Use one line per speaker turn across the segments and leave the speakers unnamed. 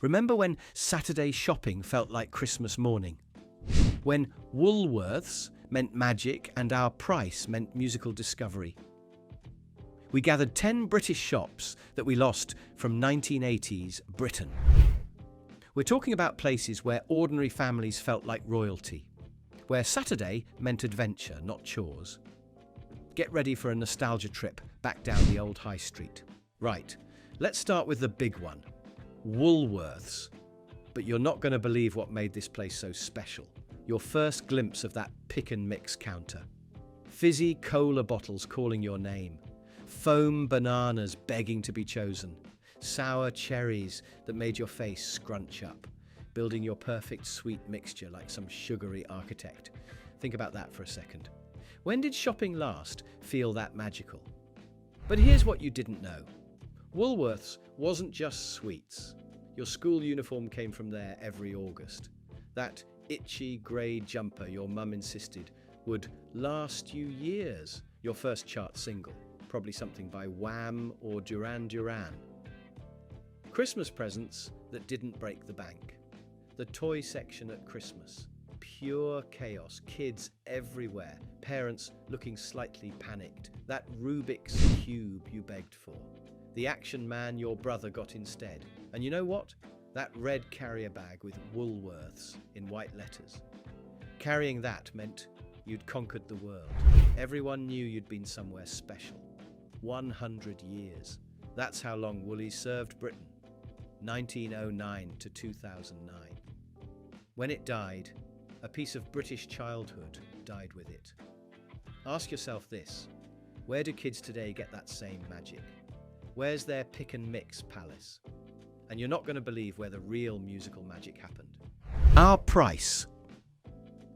Remember when Saturday shopping felt like Christmas morning? When Woolworths meant magic and our price meant musical discovery? We gathered 10 British shops that we lost from 1980s Britain. We're talking about places where ordinary families felt like royalty, where Saturday meant adventure, not chores. Get ready for a nostalgia trip back down the old high street. Right, let's start with the big one, Woolworths. But you're not going to believe what made this place so special. Your first glimpse of that pick and mix counter. Fizzy cola bottles calling your name. Foam bananas begging to be chosen. Sour cherries that made your face scrunch up, building your perfect sweet mixture like some sugary architect. Think about that for a second. When did shopping last feel that magical? But here's what you didn't know. Woolworths wasn't just sweets. Your school uniform came from there every August. That itchy grey jumper your mum insisted would last you years. Your first chart single, probably something by Wham or Duran Duran. Christmas presents that didn't break the bank. The toy section at Christmas. Pure chaos, kids everywhere, parents looking slightly panicked. That Rubik's Cube you begged for. The Action Man your brother got instead. And you know what? That red carrier bag with Woolworths in white letters. Carrying that meant you'd conquered the world. Everyone knew you'd been somewhere special. 100 years. That's how long Woolies served Britain. 1909 to 2009. When it died, a piece of British childhood died with it. Ask yourself this: where do kids today get that same magic? Where's their pick and mix palace? And you're not going to believe where the real musical magic happened. Our price.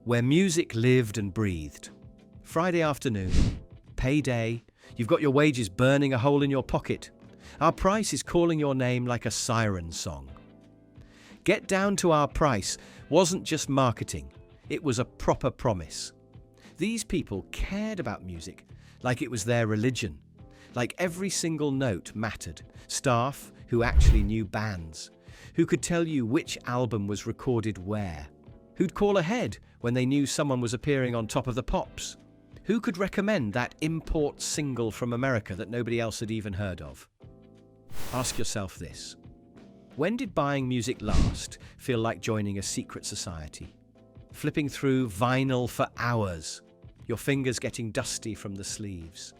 Where music lived and breathed. Friday afternoon, payday, you've got your wages burning a hole in your pocket. Our price is calling your name like a siren song. Get Down to Our Price wasn't just marketing, it was a proper promise. These people cared about music like it was their religion, like every single note mattered. Staff who actually knew bands, who could tell you which album was recorded where, who'd call ahead when they knew someone was appearing on Top of the Pops, who could recommend that import single from America that nobody else had even heard of. Ask yourself this: when did buying music last feel like joining a secret society? Flipping through vinyl for hours, your fingers getting dusty from the sleeves.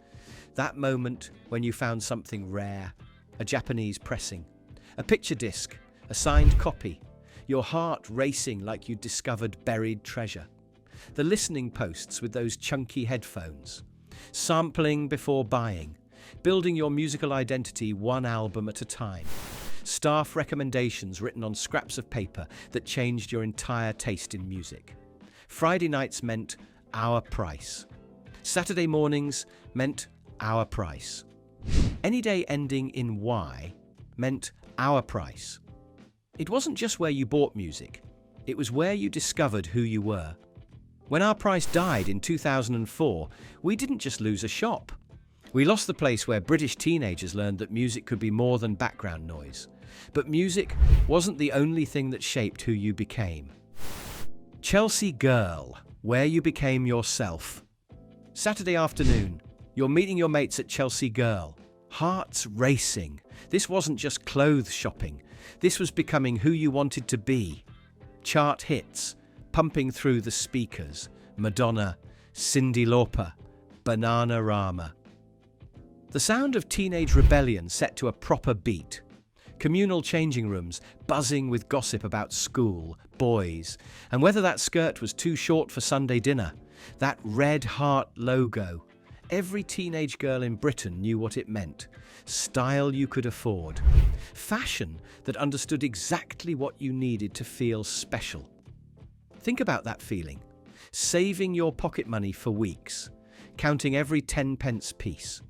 That moment when you found something rare, a Japanese pressing, a picture disc, a signed copy, your heart racing like you'd discovered buried treasure. The listening posts with those chunky headphones, sampling before buying, building your musical identity one album at a time. Staff recommendations written on scraps of paper that changed your entire taste in music. Friday nights meant our price. Saturday mornings meant our price. Any day ending in Y meant our price. It wasn't just where you bought music, it was where you discovered who you were. When our price died in 2004, we didn't just lose a shop. We lost the place where British teenagers learned that music could be more than background noise. But music wasn't the only thing that shaped who you became. Chelsea Girl, where you became yourself. Saturday afternoon, you're meeting your mates at Chelsea Girl. Hearts racing. This wasn't just clothes shopping. This was becoming who you wanted to be. Chart hits, pumping through the speakers. Madonna, Cyndi Lauper, Bananarama. The sound of teenage rebellion set to a proper beat. Communal changing rooms buzzing with gossip about school, boys, and whether that skirt was too short for Sunday dinner. That red heart logo. Every teenage girl in Britain knew what it meant. Style you could afford. Fashion that understood exactly what you needed to feel special. Think about that feeling. Saving your pocket money for weeks. Counting every 10-pence piece.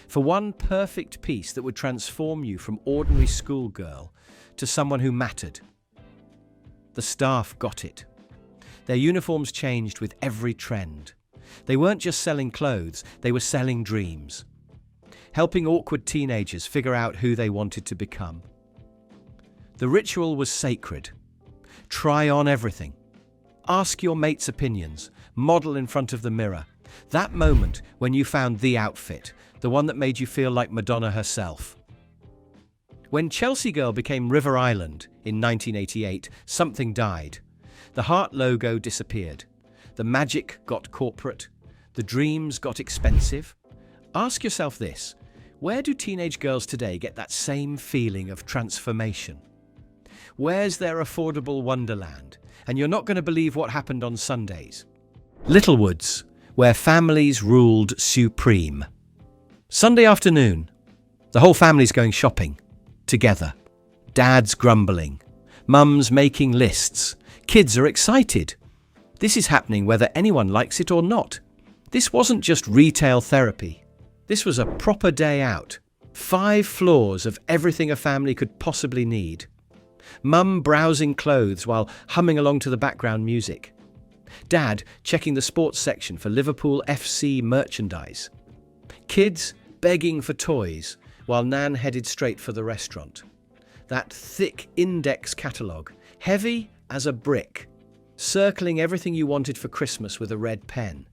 For one perfect piece that would transform you from ordinary schoolgirl to someone who mattered. The staff got it. Their uniforms changed with every trend. They weren't just selling clothes, they were selling dreams. Helping awkward teenagers figure out who they wanted to become. The ritual was sacred. Try on everything. Ask your mates' opinions. Model in front of the mirror. That moment when you found the outfit, the one that made you feel like Madonna herself. When Chelsea Girl became River Island in 1988, something died. The heart logo disappeared. The magic got corporate. The dreams got expensive. Ask yourself this: where do teenage girls today get that same feeling of transformation? Where's their affordable wonderland? And you're not going to believe what happened on Sundays. Littlewoods, where families ruled supreme. Sunday afternoon, the whole family's going shopping. Together. Dad's grumbling. Mum's making lists. Kids are excited. This is happening whether anyone likes it or not. This wasn't just retail therapy. This was a proper day out. 5 floors of everything a family could possibly need. Mum browsing clothes while humming along to the background music. Dad checking the sports section for Liverpool FC merchandise. Kids begging for toys while Nan headed straight for the restaurant. That thick index catalogue, heavy as a brick, circling everything you wanted for Christmas with a red pen,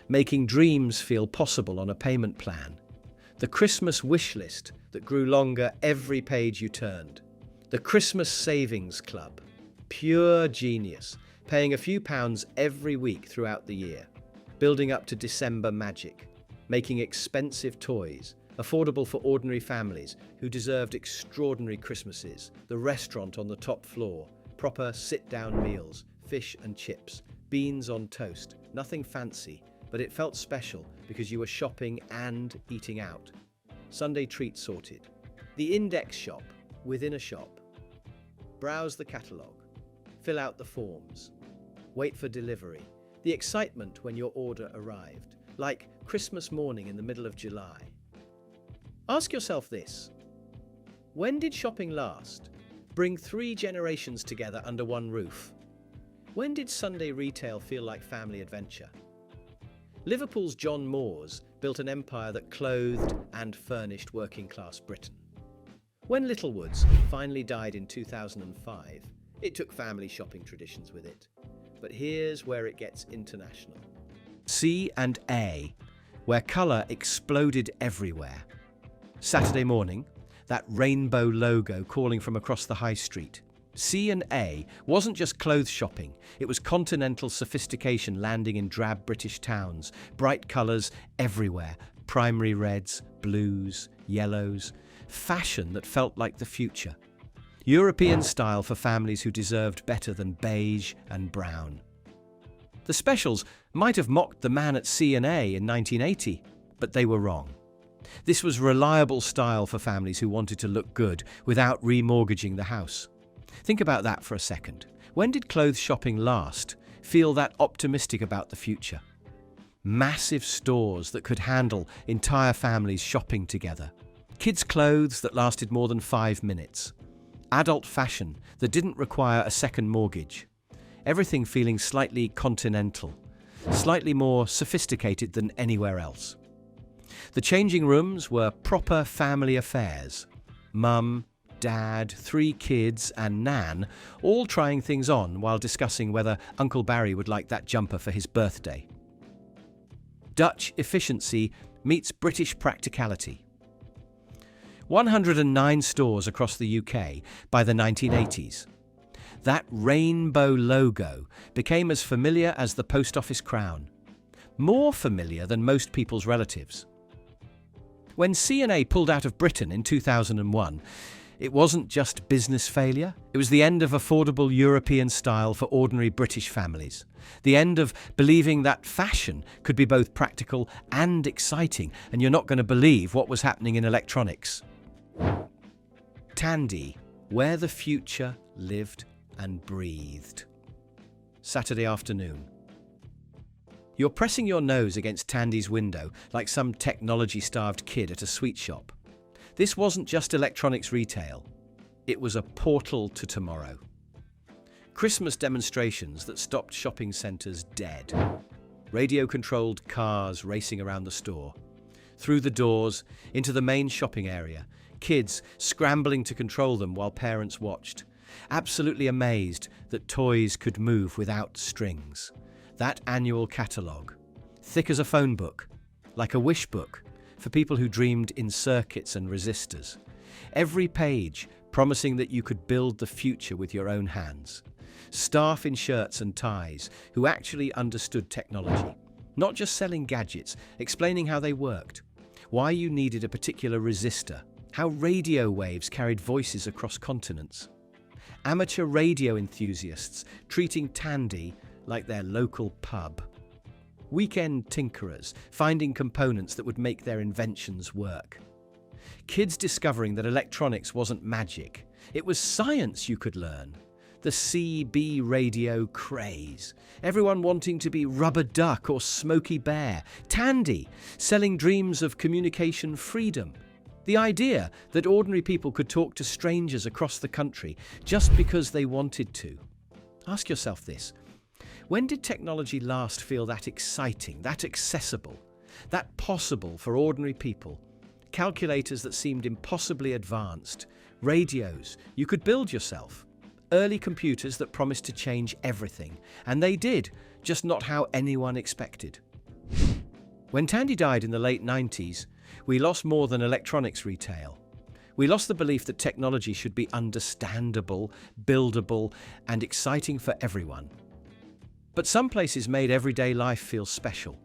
making dreams feel possible on a payment plan. The Christmas wish list that grew longer every page you turned. The Christmas Savings Club, pure genius, paying a few pounds every week throughout the year, building up to December magic, making expensive toys affordable for ordinary families who deserved extraordinary Christmases. The restaurant on the top floor, proper sit-down meals, fish and chips, beans on toast, nothing fancy, but it felt special because you were shopping and eating out. Sunday treats sorted. The index shop within a shop. Browse the catalogue. Fill out the forms. Wait for delivery. The excitement when your order arrived, like Christmas morning in the middle of July. Ask yourself this: when did shopping last? Bring 3 generations together under one roof. When did Sunday retail feel like family adventure? Liverpool's John Moores built an empire that clothed and furnished working-class Britain. When Littlewoods finally died in 2005, it took family shopping traditions with it. But here's where it gets international. C&A, where colour exploded everywhere. Saturday morning, that rainbow logo calling from across the high street. C&A wasn't just clothes shopping, it was continental sophistication landing in drab British towns, bright colours everywhere, primary reds, blues, yellows, fashion that felt like the future. European style for families who deserved better than beige and brown. The specials might have mocked the man at C&A in 1980, but they were wrong. This was reliable style for families who wanted to look good without remortgaging the house. Think about that for a second. When did clothes shopping last feel that optimistic about the future? Massive stores that could handle entire families shopping together. Kids' clothes that lasted more than 5 minutes. Adult fashion that didn't require a second mortgage. Everything feeling slightly continental, slightly more sophisticated than anywhere else. The changing rooms were proper family affairs. Mum, Dad, 3 kids and Nan all trying things on while discussing whether Uncle Barry would like that jumper for his birthday. Dutch efficiency meets British practicality. 109 stores across the UK by the 1980s. That rainbow logo became as familiar as the post office crown. More familiar than most people's relatives. When C&A pulled out of Britain in 2001, it wasn't just business failure, it was the end of affordable European style for ordinary British families. The end of believing that fashion could be both practical and exciting, and you're not going to believe what was happening in electronics. Tandy, where the future lived and breathed. Saturday afternoon. You're pressing your nose against Tandy's window like some technology-starved kid at a sweet shop. This wasn't just electronics retail. It was a portal to tomorrow. Christmas demonstrations that stopped shopping centres dead. Radio-controlled cars racing around the store. Through the doors, into the main shopping area. Kids scrambling to control them while parents watched. absolutely amazed that toys could move without strings. That annual catalogue, thick as a phone book, like a wish book for people who dreamed in circuits and resistors. Every page promising that you could build the future with your own hands. Staff in shirts and ties who actually understood technology, not just selling gadgets, explaining how they worked, why you needed a particular resistor, how radio waves carried voices across continents. Amateur radio enthusiasts treating Tandy like their local pub. Weekend tinkerers finding components that would make their inventions work. Kids discovering that electronics wasn't magic, it was science you could learn. The CB radio craze. Everyone wanting to be Rubber Duck or Smokey Bear. Tandy, selling dreams of communication freedom. The idea that ordinary people could talk to strangers across the country just because they wanted to. Ask yourself this. When did technology last feel that exciting, that accessible, that possible for ordinary people? Calculators that seemed impossibly advanced. Radios you could build yourself. Early computers that promised to change everything. And they did, just not how anyone expected. When Tandy died in the late 90s, we lost more than electronics retail. We lost the belief that technology should be understandable, buildable, and exciting for everyone. But some places made everyday life feel special.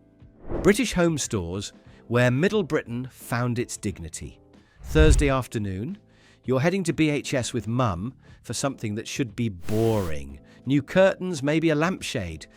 British home stores, where Middle Britain found its dignity. Thursday afternoon, you're heading to BHS with Mum for something that should be boring. New curtains, maybe a lampshade.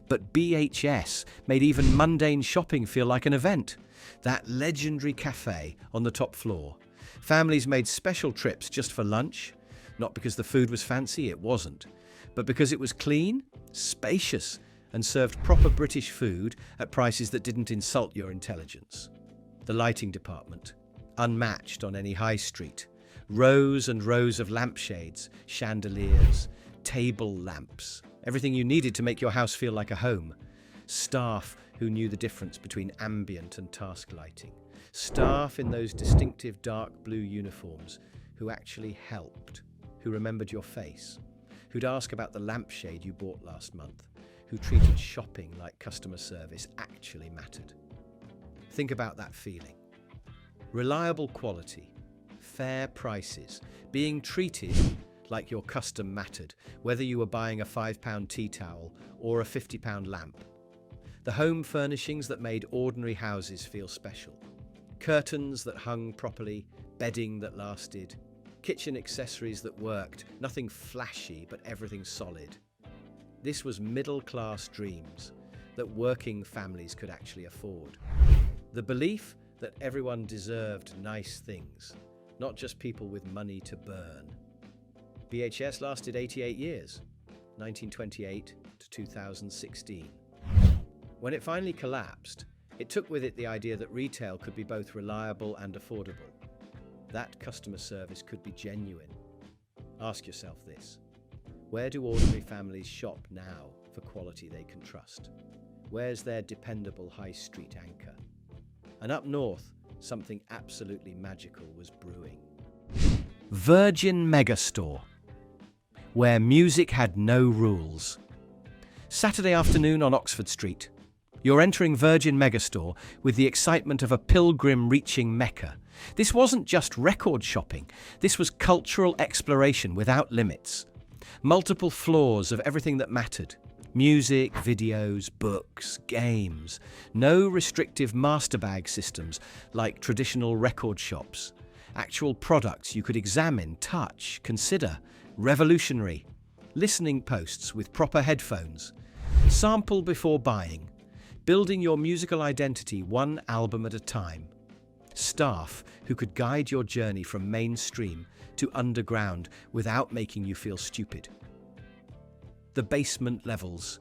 But BHS made even mundane shopping feel like an event. That legendary cafe on the top floor. Families made special trips just for lunch. Not because the food was fancy, it wasn't. But because it was clean, spacious, and served proper British food at prices that didn't insult your intelligence. The lighting department, unmatched on any high street. Rows and rows of lampshades, chandeliers, table lamps. Everything you needed to make your house feel like a home. Staff who knew the difference between ambient and task lighting. Staff in those distinctive dark blue uniforms who actually helped, who remembered your face, who'd ask about the lampshade you bought last month, who treated shopping like customer service actually mattered. Think about that feeling. Reliable quality, fair prices, being treated like your custom mattered, whether you were buying a £5 tea towel or a £50 lamp. The home furnishings that made ordinary houses feel special. Curtains that hung properly, bedding that lasted, kitchen accessories that worked, nothing flashy but everything solid. This was middle-class dreams that working families could actually afford. The belief that everyone deserved nice things, not just people with money to burn. BHS lasted 88 years, 1928 to 2016. When it finally collapsed, it took with it the idea that retail could be both reliable and affordable. That customer service could be genuine. Ask yourself this. Where do ordinary families shop now for quality they can trust? Where's their dependable high street anchor? And up north, something absolutely magical was brewing. Virgin Megastore, where music had no rules. Saturday afternoon on Oxford Street. You're entering Virgin Megastore with the excitement of a pilgrim reaching Mecca. This wasn't just record shopping. This was cultural exploration without limits. Multiple floors of everything that mattered. Music, videos, books, games. No restrictive master bag systems like traditional record shops. Actual products you could examine, touch, consider. Revolutionary. Listening posts with proper headphones. Sample before buying. Building your musical identity one album at a time. Staff who could guide your journey from mainstream to underground without making you feel stupid. The basement levels.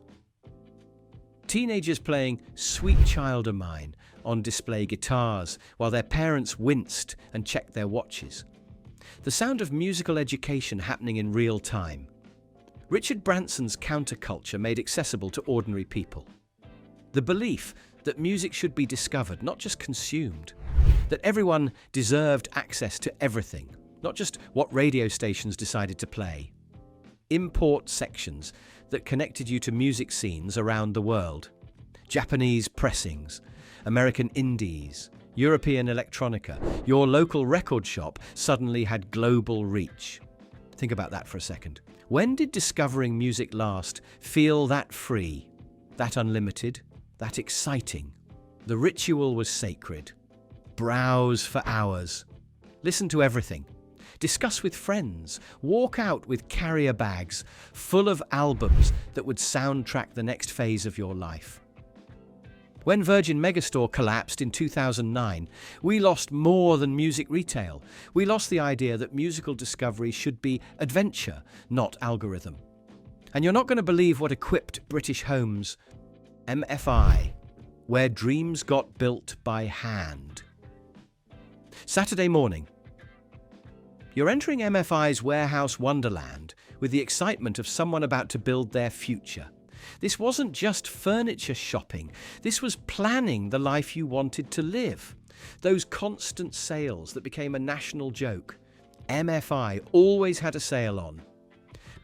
Teenagers playing Sweet Child O' Mine on display guitars while their parents winced and checked their watches. The sound of musical education happening in real time. Richard Branson's counterculture made accessible to ordinary people. The belief that music should be discovered, not just consumed. That everyone deserved access to everything, not just what radio stations decided to play. import sections that connected you to music scenes around the world. Japanese pressings, American indies, European electronica. Your local record shop suddenly had global reach. Think about that for a second. When did discovering music last feel that free, that unlimited, that exciting? The ritual was sacred. Browse for hours. Listen to everything. Discuss with friends. Walk out with carrier bags full of albums that would soundtrack the next phase of your life. When Virgin Megastore collapsed in 2009, we lost more than music retail. We lost the idea that musical discovery should be adventure, not algorithm. And you're not going to believe what equipped British homes. MFI, where dreams got built by hand. Saturday morning. You're entering MFI's warehouse wonderland with the excitement of someone about to build their future. This wasn't just furniture shopping. This was planning the life you wanted to live. Those constant sales that became a national joke. MFI always had a sale on.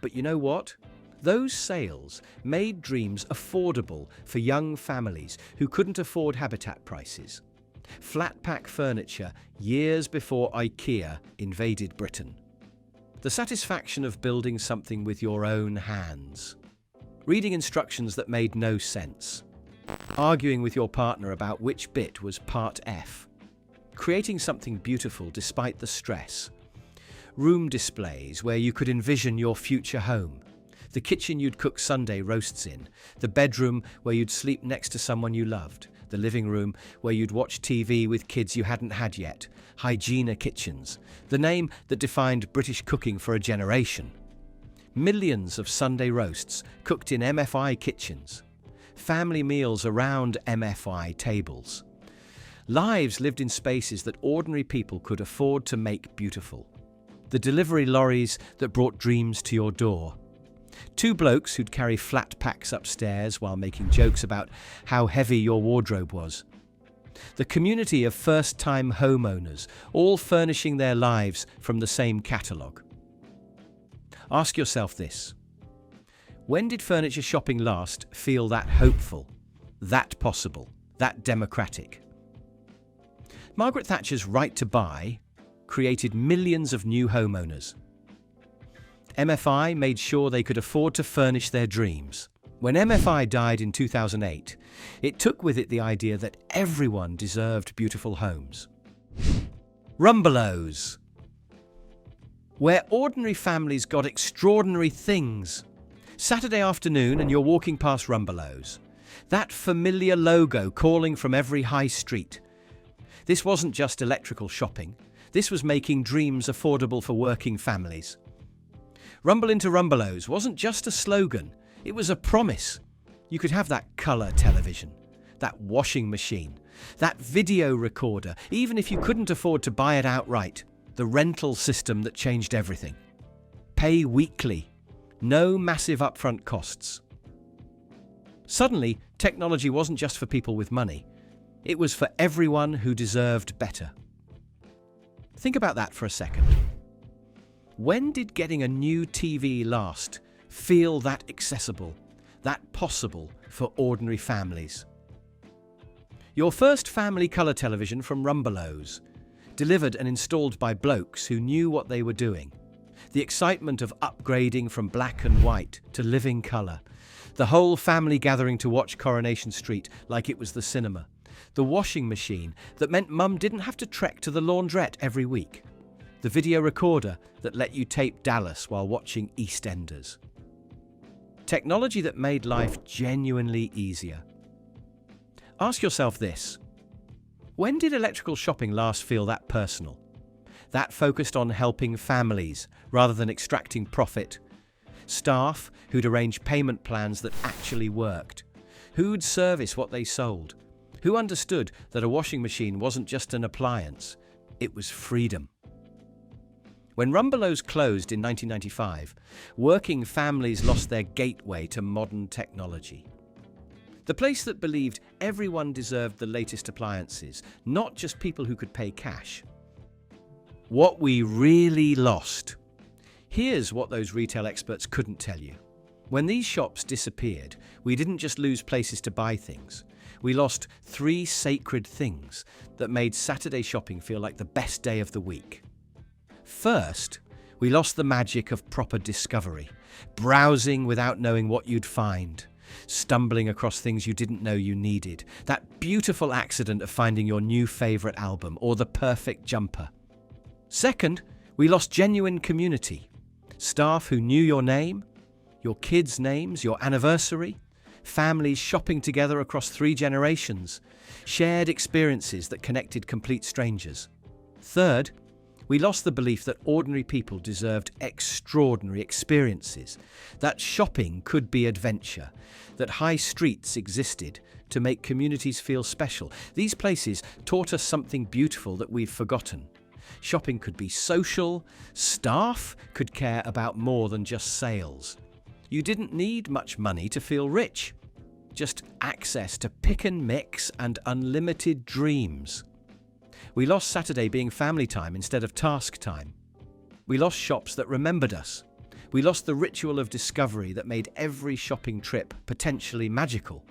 But you know what? Those sales made dreams affordable for young families who couldn't afford habitat prices. Flat pack furniture years before IKEA invaded Britain. The satisfaction of building something with your own hands. Reading instructions that made no sense. Arguing with your partner about which bit was part F. Creating something beautiful despite the stress. Room displays where you could envision your future home. The kitchen you'd cook Sunday roasts in. The bedroom where you'd sleep next to someone you loved. The living room where you'd watch TV with kids you hadn't had yet. Hygiena Kitchens, the name that defined British cooking for a generation. Millions of Sunday roasts cooked in MFI kitchens. Family meals around MFI tables. Lives lived in spaces that ordinary people could afford to make beautiful. The delivery lorries that brought dreams to your door. Two blokes who'd carry flat packs upstairs while making jokes about how heavy your wardrobe was. The community of first-time homeowners, all furnishing their lives from the same catalogue. Ask yourself this. When did furniture shopping last feel that hopeful, that possible, that democratic? Margaret Thatcher's right to buy created millions of new homeowners. MFI made sure they could afford to furnish their dreams. When MFI died in 2008, it took with it the idea that everyone deserved beautiful homes. Rumbelows, where ordinary families got extraordinary things. Saturday afternoon and you're walking past Rumbelows. That familiar logo calling from every high street. This wasn't just electrical shopping. This was making dreams affordable for working families. Rumble into Rumbelows wasn't just a slogan. It was a promise. You could have that colour television, that washing machine, that video recorder, even if you couldn't afford to buy it outright. The rental system that changed everything. Pay weekly. No massive upfront costs. Suddenly, technology wasn't just for people with money. It was for everyone who deserved better. Think about that for a second. When did getting a new TV last feel that accessible, that possible for ordinary families? Your first family colour television from Rumbelows, delivered and installed by blokes who knew what they were doing. The excitement of upgrading from black and white to living colour. The whole family gathering to watch Coronation Street like it was the cinema. The washing machine that meant mum didn't have to trek to the laundrette every week. The video recorder that let you tape Dallas while watching EastEnders. Technology that made life genuinely easier. Ask yourself this. When did electrical shopping last feel that personal? That focused on helping families rather than extracting profit? Staff who'd arrange payment plans that actually worked? Who'd service what they sold? Who understood that a washing machine wasn't just an appliance, it was freedom? When Rumbelows closed in 1995, working families lost their gateway to modern technology. The place that believed everyone deserved the latest appliances, not just people who could pay cash. What we really lost. Here's what those retail experts couldn't tell you. When these shops disappeared, we didn't just lose places to buy things. We lost 3 sacred things that made Saturday shopping feel like the best day of the week. First, we lost the magic of proper discovery, browsing without knowing what you'd find, stumbling across things you didn't know you needed, that beautiful accident of finding your new favourite album or the perfect jumper. Second, we lost genuine community, staff who knew your name, your kids' names, your anniversary, families shopping together across 3 generations, shared experiences that connected complete strangers. Third, we lost the belief that ordinary people deserved extraordinary experiences, that shopping could be adventure, that high streets existed to make communities feel special. These places taught us something beautiful that we've forgotten. Shopping could be social, staff could care about more than just sales. You didn't need much money to feel rich, just access to pick and mix and unlimited dreams. We lost Saturday being family time instead of task time. We lost shops that remembered us. We lost the ritual of discovery that made every shopping trip potentially magical.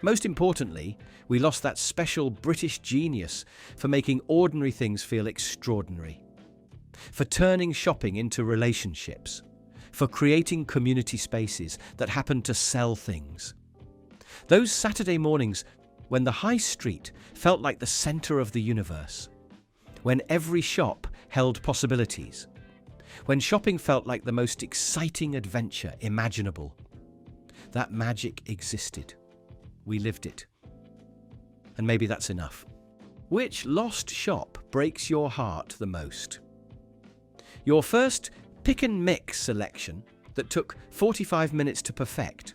Most importantly, we lost that special British genius for making ordinary things feel extraordinary, for turning shopping into relationships, for creating community spaces that happened to sell things. Those Saturday mornings when the high street felt like the centre of the universe, when every shop held possibilities, when shopping felt like the most exciting adventure imaginable. That magic existed. We lived it. And maybe that's enough. Which lost shop breaks your heart the most? Your first pick and mix selection that took 45 minutes to perfect.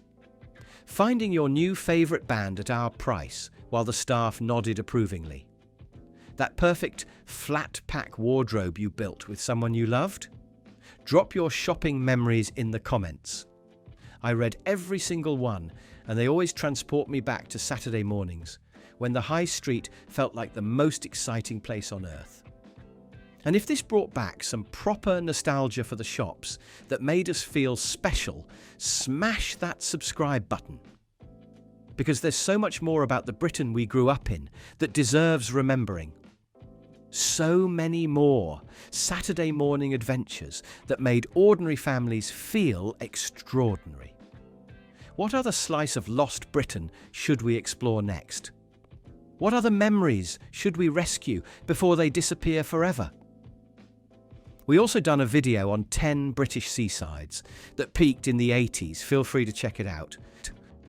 Finding your new favourite band at our price while the staff nodded approvingly. That perfect flat pack wardrobe you built with someone you loved? Drop your shopping memories in the comments. I read every single one, and they always transport me back to Saturday mornings when the high street felt like the most exciting place on earth. And if this brought back some proper nostalgia for the shops that made us feel special, smash that subscribe button. Because there's so much more about the Britain we grew up in that deserves remembering. So many more Saturday morning adventures that made ordinary families feel extraordinary. What other slice of lost Britain should we explore next? What other memories should we rescue before they disappear forever? We also done a video on 10 British seasides that peaked in the 80s. Feel free to check it out.